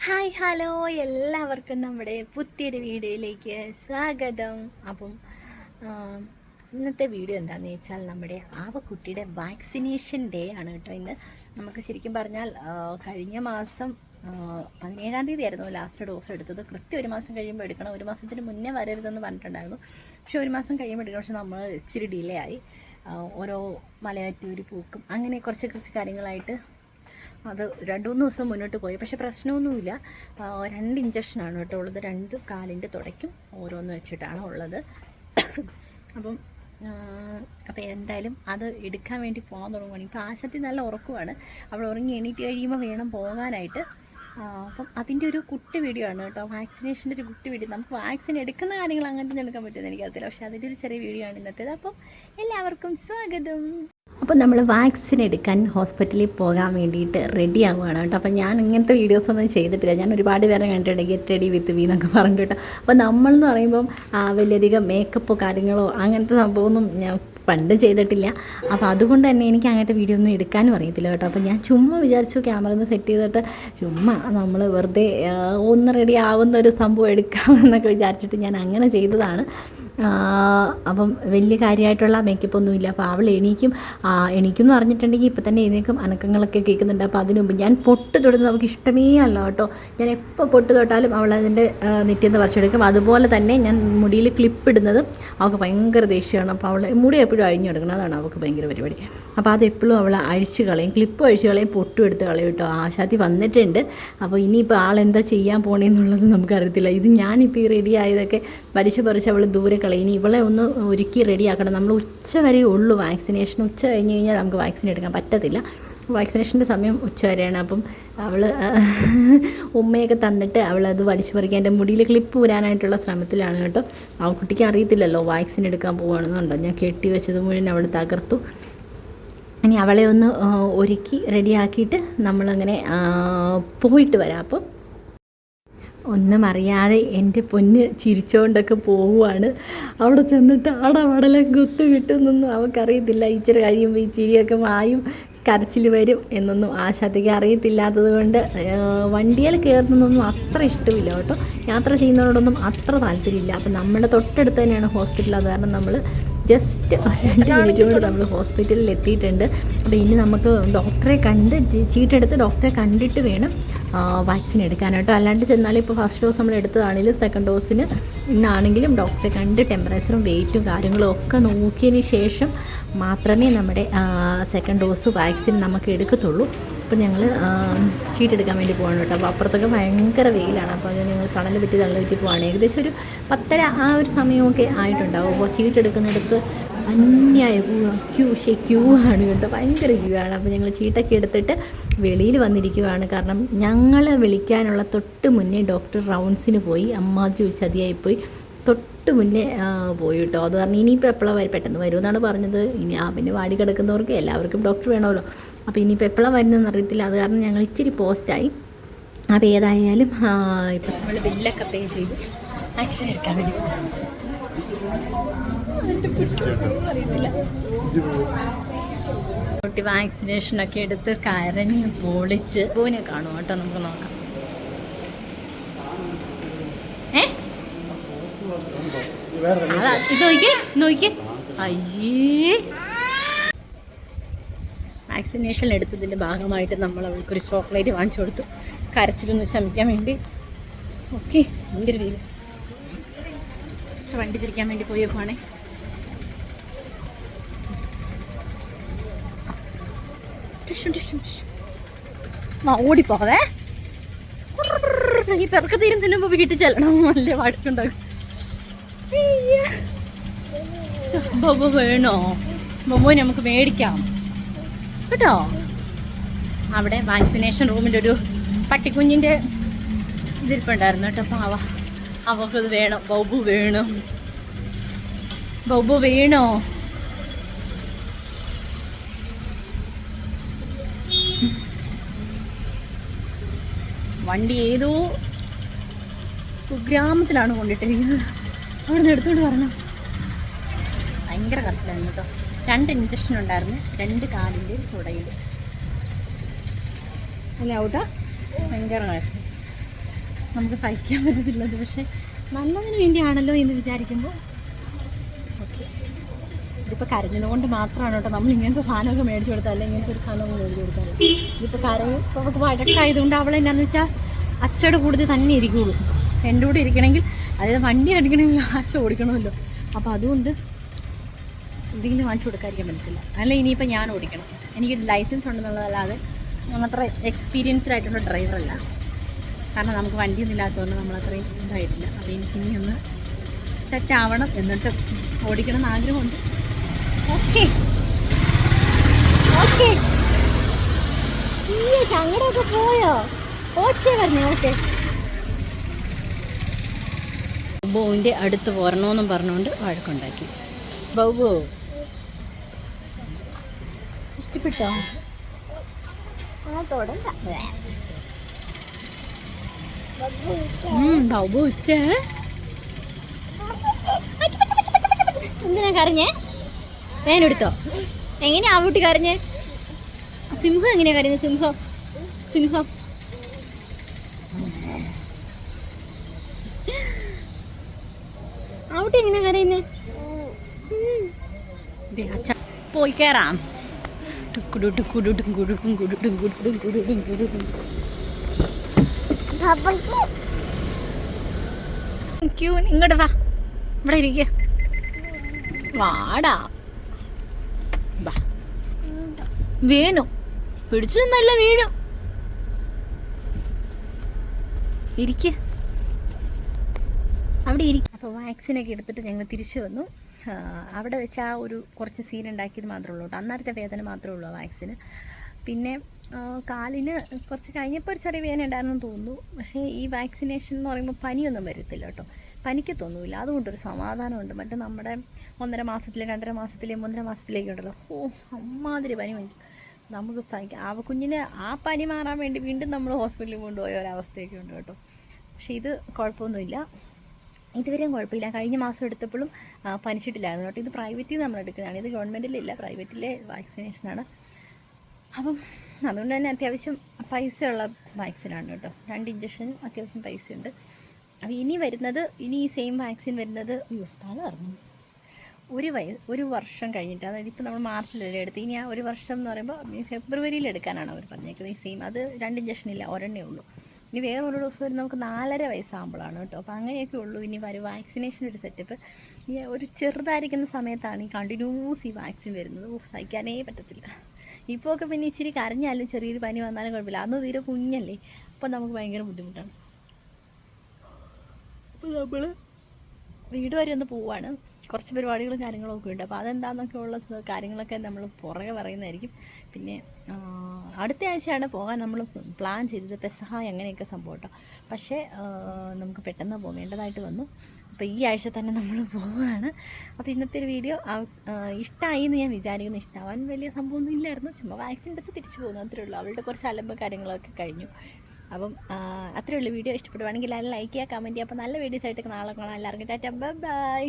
Hi hello എല്ലാവർക്കും നമ്മുടെ പുതിയൊരു വീഡിയോയിലേക്ക് സ്വാഗതം. അപ്പം ഇന്നത്തെ വീഡിയോ എന്താണെന്ന് വെച്ചാൽ നമ്മുടെ ആവക്കുട്ടിയുടെ വാക്സിനേഷൻ ഡേ ആണ് കേട്ടോ. ഇന്ന് നമുക്ക് ശരിക്കും പറഞ്ഞാൽ കഴിഞ്ഞ മാസം 17-ാം തീയതി ആയിരുന്നു ലാസ്റ്റ് ഡോസ് എടുത്തത്. കൃത്യം ഒരു മാസം കഴിയുമ്പോൾ എടുക്കണം, ഒരു മാസത്തിന് മുന്നേ വരരുതെന്ന് പറഞ്ഞിട്ടുണ്ടായിരുന്നു. പക്ഷേ ഒരു മാസം കഴിയുമ്പോൾ എടുക്കണം. പക്ഷെ നമ്മൾ ഇച്ചിരി ഡിലേ ആയി. ഓരോ മലയാറ്റൂര് പൂക്കും അങ്ങനെ കുറച്ച് കാര്യങ്ങളായിട്ട് അത് 2-3 ദിവസം മുന്നോട്ട് പോയി. പക്ഷേ പ്രശ്നമൊന്നുമില്ല. 2 ഇഞ്ചക്ഷനാണ് കേട്ടോ ഉള്ളത്. 2 കാലിൻ്റെ തുടയ്ക്കും ഓരോന്ന് വെച്ചിട്ടാണ് ഉള്ളത്. അപ്പം എന്തായാലും അത് എടുക്കാൻ വേണ്ടി പോകാൻ തുടങ്ങുകയാണ്. ഇപ്പോൾ ആശത്തി നല്ല ഉറക്കമാണ്. അവൾ ഉറങ്ങി എണീറ്റ് കഴിയുമ്പോൾ വേണം പോകാനായിട്ട്. അപ്പം അതിൻ്റെ ഒരു കുട്ടി വീഡിയോ ആണ് കേട്ടോ. വാക്സിനേഷൻ്റെ ഒരു കുട്ടി വീഡിയോ. നമുക്ക് വാക്സിൻ എടുക്കുന്ന കാര്യങ്ങൾ അങ്ങനത്തെ എടുക്കാൻ പറ്റുമെന്ന് എനിക്കറിയില്ല. പക്ഷേ അതിൻ്റെ ഒരു ചെറിയ വീഡിയോ ആണ് ഇന്നത്തേത്. അപ്പം എല്ലാവർക്കും സ്വാഗതം. അപ്പോൾ നമ്മൾ വാക്സിൻ എടുക്കാൻ ഹോസ്പിറ്റലിൽ പോകാൻ വേണ്ടിയിട്ട് റെഡി ആവുകയാണ് കേട്ടോ. അപ്പോൾ ഞാൻ ഇങ്ങനത്തെ വീഡിയോസൊന്നും ചെയ്തിട്ടില്ല. ഞാൻ ഒരുപാട് പേരെ കണ്ടിട്ടുണ്ട് ഗെറ്റ് റെഡി വിത്ത് വി എന്നൊക്കെ പറഞ്ഞിട്ട് കേട്ടോ. അപ്പോൾ നമ്മളെന്ന് പറയുമ്പം വലിയധികം മേക്കപ്പോ കാര്യങ്ങളോ അങ്ങനത്തെ സംഭവമൊന്നും ഞാൻ പണ്ട് ചെയ്തിട്ടില്ല. അപ്പോൾ അതുകൊണ്ട് തന്നെ എനിക്ക് അങ്ങനത്തെ വീഡിയോ ഒന്നും എടുക്കാനും അറിയത്തില്ല കേട്ടോ. അപ്പോൾ ഞാൻ ചുമ്മാ വിചാരിച്ചു ക്യാമറ ഒന്ന് സെറ്റ് ചെയ്തിട്ട് ചുമ്മാ നമ്മൾ വെറുതെ ഒന്ന് റെഡി ആവുന്ന ഒരു സംഭവം എടുക്കാമെന്നൊക്കെ വിചാരിച്ചിട്ട് ഞാൻ അങ്ങനെ ചെയ്തതാണ്. അപ്പം വലിയ കാര്യമായിട്ടുള്ള മേക്കപ്പ് ഒന്നുമില്ല. അപ്പോൾ അവൾ എണീക്കുമെന്ന് പറഞ്ഞിട്ടുണ്ടെങ്കിൽ ഇപ്പം തന്നെ എഴുന്നേക്കും, അനക്കങ്ങളൊക്കെ കേൾക്കുന്നുണ്ട്. അപ്പോൾ അതിന് മുമ്പ് ഞാൻ പൊട്ട് തൊടുന്നത് അവൾക്ക് ഇഷ്ടമേ അല്ല കേട്ടോ. ഞാൻ എപ്പോൾ പൊട്ട് തൊട്ടാലും അവൾ അതിൻ്റെ നെറ്റിന്ന് പറിച്ചെടുക്കും. അതുപോലെ തന്നെ ഞാൻ മുടിയിൽ ക്ലിപ്പ് ഇടുന്നത് അവൾക്ക് ഭയങ്കര ദേഷ്യമാണ്. അപ്പോൾ അവൾ മുടി എപ്പോഴും അഴിഞ്ഞെടുക്കണം, അതാണ് അവൾക്ക് ഭയങ്കര പരിപാടി. അപ്പോൾ അതെപ്പോഴും അവൾ അഴിച്ച് കളയും, ക്ലിപ്പ് അഴിച്ച് കളയും, പൊട്ടും എടുത്ത് കളയും കേട്ടോ. ആശാത്തി വന്നിട്ടുണ്ട്. അപ്പോൾ ഇനിയിപ്പോൾ ആളെന്താ ചെയ്യാൻ പോണേന്നുള്ളത് നമുക്കറിയത്തില്ല. ഇത് ഞാനിപ്പോൾ ഈ റെഡി ആയതൊക്കെ പറിച്ച് അവൾ ദൂരെ കളയും. ഇനി ഇവളെ ഒന്ന് ഒരുക്കി റെഡിയാക്കണം. നമ്മൾ ഉച്ച വരെ ഉള്ളൂ വാക്സിനേഷൻ. ഉച്ച കഴിഞ്ഞ് കഴിഞ്ഞാൽ നമുക്ക് വാക്സിൻ എടുക്കാൻ പറ്റത്തില്ല. വാക്സിനേഷൻ്റെ സമയം ഉച്ച വരെയാണ്. അപ്പം അവൾ ഉമ്മയൊക്കെ തന്നിട്ട് അവളത് വലിച്ചു പറിക്കാൻ എൻ്റെ മുടിയിൽ ക്ലിപ്പ് ഊരാനായിട്ടുള്ള ശ്രമത്തിലാണ് കേട്ടോ. ആ കുട്ടിക്ക് അറിയത്തില്ലല്ലോ വാക്സിൻ എടുക്കാൻ പോവുകയാണെന്നുണ്ടോ. ഞാൻ കെട്ടി വെച്ചത് മുഴുവൻ അവൾ തകർത്തു. ഇനി അവളെ ഒന്ന് ഒരുക്കി റെഡിയാക്കിയിട്ട് നമ്മളങ്ങനെ പോയിട്ട് വരാം. അപ്പം ഒന്നും അറിയാതെ എൻ്റെ പൊന്ന് ചിരിച്ചുകൊണ്ടൊക്കെ പോവുകയാണ്. അവിടെ ചെന്നിട്ട് ആടവടലം കുത്തു കിട്ടുമെന്നൊന്നും അവൾക്കറിയത്തില്ല. ഇച്ചിരി കഴിയുമ്പോൾ ഈ ചിരിയൊക്കെ മായും, കരച്ചിൽ വരും എന്നൊന്നും ആശാത്തേക്ക് അറിയത്തില്ലാത്തത് കൊണ്ട് വണ്ടിയിൽ കയറുന്നതൊന്നും അത്ര ഇഷ്ടമില്ല കേട്ടോ. യാത്ര ചെയ്യുന്നതിനോടൊന്നും അത്ര താല്പര്യമില്ല. അപ്പം നമ്മുടെ തൊട്ടടുത്ത് തന്നെയാണ് ഹോസ്പിറ്റൽ. അത് കാരണം നമ്മൾ ജസ്റ്റ് 2 മിനിറ്റ് കൊണ്ട് നമ്മൾ ഹോസ്പിറ്റലിൽ എത്തിയിട്ടുണ്ട്. അപ്പോൾ ഇനി നമുക്ക് ഡോക്ടറെ കണ്ട് ചീട്ടെടുത്ത് ഡോക്ടറെ കണ്ടിട്ട് വേണം വാക്സിൻ എടുക്കാനായിട്ടോ. അല്ലാണ്ട് ചെന്നാൽ ഇപ്പോൾ ഫസ്റ്റ് ഡോസ് നമ്മൾ എടുത്തതാണെങ്കിലും സെക്കൻഡ് ഡോസിന് ഇന്നാണെങ്കിലും ഡോക്ടറെ കണ്ട് ടെമ്പറേച്ചറും വെയിറ്റും കാര്യങ്ങളും ഒക്കെ നോക്കിയതിന് ശേഷം മാത്രമേ നമ്മുടെ സെക്കൻഡ് ഡോസ് വാക്സിൻ നമുക്ക് എടുക്കത്തുള്ളൂ. അപ്പോൾ ഞങ്ങൾ ചീട്ടെടുക്കാൻ വേണ്ടി പോകണം കേട്ടോ. അപ്പോൾ അപ്പുറത്തൊക്കെ ഭയങ്കര വെയിലാണ്. അപ്പോൾ അത് ഞങ്ങൾ തണൽ പറ്റി പോവുകയാണ്. ഏകദേശം ഒരു 10:30 ആ ഒരു സമയമൊക്കെ ആയിട്ടുണ്ടാവും. അപ്പോൾ ചീട്ടെടുക്കുന്നിടത്ത് അന്യായ ക്യൂ ആണ് കേട്ടോ. ഭയങ്കര ക്യൂ ആണ്. അപ്പോൾ ഞങ്ങൾ ചീട്ടൊക്കെ എടുത്തിട്ട് വെളിയിൽ വന്നിരിക്കുകയാണ്. കാരണം ഞങ്ങൾ വിളിക്കാനുള്ള തൊട്ട് മുന്നേ ഡോക്ടർ റൗണ്ട്സിന് പോയി. അമ്മാതി ചതിയായിപ്പോയി. തൊട്ട് മുന്നേ പോയി കേട്ടോ. അത് കാരണം ഇനിയിപ്പോൾ എപ്പോഴാണ് പെട്ടെന്ന് വരുമെന്നാണ് പറഞ്ഞത്. ഇനി പിന്നെ വാടി കിടക്കുന്നവർക്ക് എല്ലാവർക്കും ഡോക്ടർ വേണമല്ലോ. അപ്പോൾ ഇനിയിപ്പോൾ എപ്പോഴാണ് വരുന്നതെന്ന് അറിയത്തില്ല. അത് കാരണം ഞങ്ങൾ ഇച്ചിരി പോസ്റ്റായി. അപ്പോൾ ഏതായാലും ഇപ്പം നമ്മൾ ബില്ലൊക്കെ പേ ചെയ്തു വാക്സിൻ എടുക്കാൻ വേണ്ടി അറിയത്തില്ല. കുട്ടി വാക്സിനേഷനൊക്കെ എടുത്ത് കരഞ്ഞ് പൊളിച്ച് പൂനെ കാണും കേട്ടോ. നമുക്ക് നോക്കാം. അതാ ഇത് നോക്കിയേ. അയ്യേ, വാക്സിനേഷൻ എടുത്തതിൻ്റെ ഭാഗമായിട്ട് നമ്മൾ അവൾക്കൊരു ചോക്ലേറ്റ് വാങ്ങിച്ചു കൊടുത്തു, കരച്ചിലൊന്ന് ശമിക്കാൻ വേണ്ടി. ഓക്കെ, ഭയങ്കര വെയിൽ. വണ്ടി തിരിക്കാൻ വേണ്ടി പോയേക്കുവാണേ. ഓടിപ്പോകേ, ഈ പെറക്ക തീരുന്നതിന് മുമ്പ് വീട്ടിൽ ചെല്ലണം. നല്ല വഴക്കുണ്ടാകും. ബൊബ വേണോ? ബൊബോനെ നമുക്ക് മേടിക്കാം കേട്ടോ. അവിടെ വാക്സിനേഷൻ റൂമിൻ്റെ ഒരു പട്ടിക്കുഞ്ഞിൻ്റെ ഇതിരിപ്പുണ്ടായിരുന്നു കേട്ടോ. അപ്പോൾ അവൾക്കത് വേണം. ബൊബു വേണോ? വണ്ടി ഏതോ കുഗ്രാമത്തിലാണ് കൊണ്ടിട്ടിരിക്കുന്നത്. അവിടെ നിന്ന് എടുത്തുകൊണ്ട് വരണം. ഭയങ്കര കരച്ചിലായിരുന്നു കേട്ടോ. 2 ഇഞ്ചക്ഷൻ ഉണ്ടായിരുന്നു, 2 കാലിൻ്റെയും തുടയിൽ. അല്ല ഔട്ടാ ഭയങ്കര കരച്ചിൽ. നമുക്ക് സഹിക്കാൻ പറ്റത്തില്ലത്. പക്ഷേ നല്ലതിന് വേണ്ടിയാണല്ലോ എന്ന് വിചാരിക്കുമ്പോൾ ഓക്കെ. ഇതിപ്പോൾ കരഞ്ഞതുകൊണ്ട് മാത്രമാണ് കേട്ടോ നമ്മൾ ഇങ്ങനത്തെ സാധനമൊക്കെ മേടിച്ചു കൊടുത്താൽ, അല്ലെങ്കിൽ ഇങ്ങനത്തെ ഒരു സാധനമൊക്കെ മേടിച്ചു കൊടുത്താൽ. ഇതിപ്പോൾ കരയും. ഇപ്പോൾ നമുക്ക് വഴക്കായതുകൊണ്ട് അവൾ എന്നാന്ന് വെച്ചാൽ അച്ചയുടെ കൂടുതൽ തന്നെ ഇരിക്കുകയുള്ളൂ. എൻ്റെ കൂടെ ഇരിക്കണമെങ്കിൽ, അതായത് വണ്ടി അടിക്കണമെങ്കിൽ അച്ഛ ഓടിക്കണമല്ലോ. അപ്പോൾ അതുകൊണ്ട് എന്തെങ്കിലും വാങ്ങിച്ചു കൊടുക്കാതിരിക്കാൻ പറ്റത്തില്ല. അല്ലെങ്കിൽ ഇനിയിപ്പോൾ ഞാൻ ഓടിക്കണം. എനിക്ക് ലൈസൻസ് ഉണ്ടെന്നുള്ളതല്ലാതെ അത്ര എക്സ്പീരിയൻസ്ഡ് ആയിട്ടുള്ള ഡ്രൈവറല്ല. കാരണം നമുക്ക് വണ്ടിയൊന്നും ഇല്ലാത്തതുകൊണ്ട് നമ്മളത്രയും ഇതായിട്ടില്ല. അപ്പോൾ എനിക്കിനി ഒന്ന് സെറ്റ് ആവണം, എന്നിട്ട് ഓടിക്കണം എന്ന് ആഗ്രഹമുണ്ട്. Okay okay. ഈ സങ്കടമൊക്കെ പോയോ? ഓച്ചേ പറഞ്ഞേ. ഓക്കെ. ബൗബുവിൻ്റെ അടുത്ത് പോരണമെന്നും പറഞ്ഞുകൊണ്ട് വഴക്കുണ്ടാക്കി. ബൗബു ഇഷ്ടപ്പെട്ടോ? തൊടണ്ട. ബൗബു ഉച്ച എന്തിനാ കരഞ്ഞേ? വേനെടുത്തോ? എങ്ങനെയാ ആ കുട്ടി കരഞ്ഞേ? സിംഹം എങ്ങനെയാ കരഞ്ഞത്? സിംഹം സിംഹം ആ കുട്ടി എങ്ങനെയാ കരയുന്നേ? അച്ഛ പോയി കയറാം. ഇങ്ങോട്ട് വാ, ഇവിടെ ഇരിക്ക. വാടാ വാ. വീണു, പിടിച്ചു നല്ല വീഴും. ഇരിക്ക, അവിടെ ഇരിക്കും. അപ്പോൾ വാക്സിനൊക്കെ എടുത്തിട്ട് ഞങ്ങൾ തിരിച്ചു വന്നു. അവിടെ വെച്ച് ആ ഒരു കുറച്ച് സീൻ ഉണ്ടാക്കിയത് മാത്രമേ ഉള്ളൂ കേട്ടോ. അന്നേരത്തെ വേദന മാത്രമേ ഉള്ളൂ വാക്സിന്. പിന്നെ കാലിന് കുറച്ച് കഴിഞ്ഞപ്പോൾ ഒരു ചെറിയ വേദന ഉണ്ടായിരുന്നെന്ന് തോന്നുന്നു. പക്ഷേ ഈ വാക്സിനേഷൻ എന്ന് പറയുമ്പോൾ പനിയൊന്നും വരത്തില്ല കേട്ടോ. പനിക്ക് തോന്നില്ല, അതുകൊണ്ടൊരു സമാധാനമുണ്ട്. മറ്റേ നമ്മുടെ 1.5 മാസത്തിലെ 2.5 മാസത്തിലെ 3.5 മാസത്തിലേക്കുണ്ടല്ലോ, അമ്മാതിരി പനി വരും. നമുക്ക് സഹിക്കാം. കുഞ്ഞിന് ആ പനി മാറാൻ വേണ്ടി വീണ്ടും നമ്മൾ ഹോസ്പിറ്റലിൽ കൊണ്ടുപോയ ഒരവസ്ഥയൊക്കെ ഉണ്ട് കേട്ടോ. പക്ഷേ ഇത് കുഴപ്പമൊന്നുമില്ല, ഇതുവരെയും കുഴപ്പമില്ല. കഴിഞ്ഞ മാസം എടുത്തപ്പോഴും പനിച്ചിട്ടില്ലായിരുന്നു കേട്ടോ. ഇത് പ്രൈവറ്റിൽ നമ്മൾ എടുക്കുന്നതാണ്, ഇത് ഗവൺമെൻറ്റിലില്ല, പ്രൈവറ്റിലെ വാക്സിനേഷനാണ്. അപ്പം അതുകൊണ്ട് തന്നെ അത്യാവശ്യം പൈസയുള്ള വാക്സിനാണ് കേട്ടോ. 2 ഇഞ്ചക്ഷനും അത്യാവശ്യം പൈസയുണ്ട്. അപ്പോൾ ഇനി ഈ സെയിം വാക്സിൻ വരുന്നത് തല ഇറങ്ങും ഒരു വർഷം കഴിഞ്ഞിട്ട്. അതായത് ഇപ്പോൾ നമ്മൾ മാർച്ചിലല്ലേ എടുത്ത്, ഇനി ആ ഒരു വർഷം എന്ന് പറയുമ്പോൾ ഫെബ്രുവരിയിൽ എടുക്കാനാണ് അവർ പറഞ്ഞേക്കുന്നത്. ഈ സെയിം അത് 2 ഇഞ്ചക്ഷനില്ല, ഒരെണ്ണേ ഉള്ളൂ. ഇനി വേറൊരു ഡോസ് വരെ നമുക്ക് 4.5 വയസ്സാകുമ്പോഴാണ് കേട്ടോ. അപ്പോൾ അങ്ങനെയൊക്കെ ഉള്ളൂ ഇനി വാക്സിനേഷൻ ഒരു സെറ്റപ്പ്. ഈ ഒരു ചെറുതായിരിക്കുന്ന സമയത്താണ് ഈ കണ്ടിന്യൂസ് ഈ വാക്സിൻ വരുന്നത്. സഹിക്കാനേ പറ്റത്തില്ല. ഇപ്പോൾ ഒക്കെ പിന്നെ ഇച്ചിരി കരഞ്ഞാലും ചെറിയൊരു പനി വന്നാലും കുഴപ്പമില്ല. അന്ന് തീരെ കുഞ്ഞല്ലേ, അപ്പോൾ നമുക്ക് ഭയങ്കര ബുദ്ധിമുട്ടാണ്. അപ്പോൾ നമ്മൾ വീട് വരെ ഒന്ന് പോവാണ്. കുറച്ച് പരിപാടികളും കാര്യങ്ങളൊക്കെ ഉണ്ട്. അപ്പോൾ അതെന്താണെന്നൊക്കെ ഉള്ള കാര്യങ്ങളൊക്കെ നമ്മൾ പുറകെ പറയുന്നതായിരിക്കും. പിന്നെ അടുത്ത ആഴ്ചയാണ് പോകാൻ നമ്മൾ പ്ലാൻ ചെയ്തത്, പെസഹ അങ്ങനെയൊക്കെ സംഭവം കേട്ടോ. പക്ഷേ നമുക്ക് പെട്ടെന്ന് പോകേണ്ടതായിട്ട് വന്നു. അപ്പോൾ ഈ ആഴ്ച തന്നെ നമ്മൾ പോവുകയാണ്. അപ്പോൾ ഇന്നത്തെ ഒരു വീഡിയോ ഇഷ്ടമായി എന്ന് ഞാൻ വിചാരിക്കുന്നു. ഇഷ്ടമാവാൻ വലിയ സംഭവമൊന്നും ഇല്ലായിരുന്നു, ചുമ്മാ വാക്സിൻ എടുത്ത് തിരിച്ചു പോകുന്നു, അത്രേ ഉള്ളൂ. അവളുടെ കുറച്ച് അലമ്പ് കാര്യങ്ങളൊക്കെ കഴിഞ്ഞു. അപ്പം അത്രേ ഉള്ളൂ. വീഡിയോ ഇഷ്ടപ്പെടുവാണെങ്കിൽ എല്ലാവരും ലൈക്ക് ചെയ്യുക, കമൻറ്റ് ചെയ്യുക. അപ്പോൾ നല്ല വീഡിയോസ് ആയിട്ടൊക്കെ നാളെ കാണാം. എല്ലാവർക്കും ടാറ്റ, ബൈ ബൈ.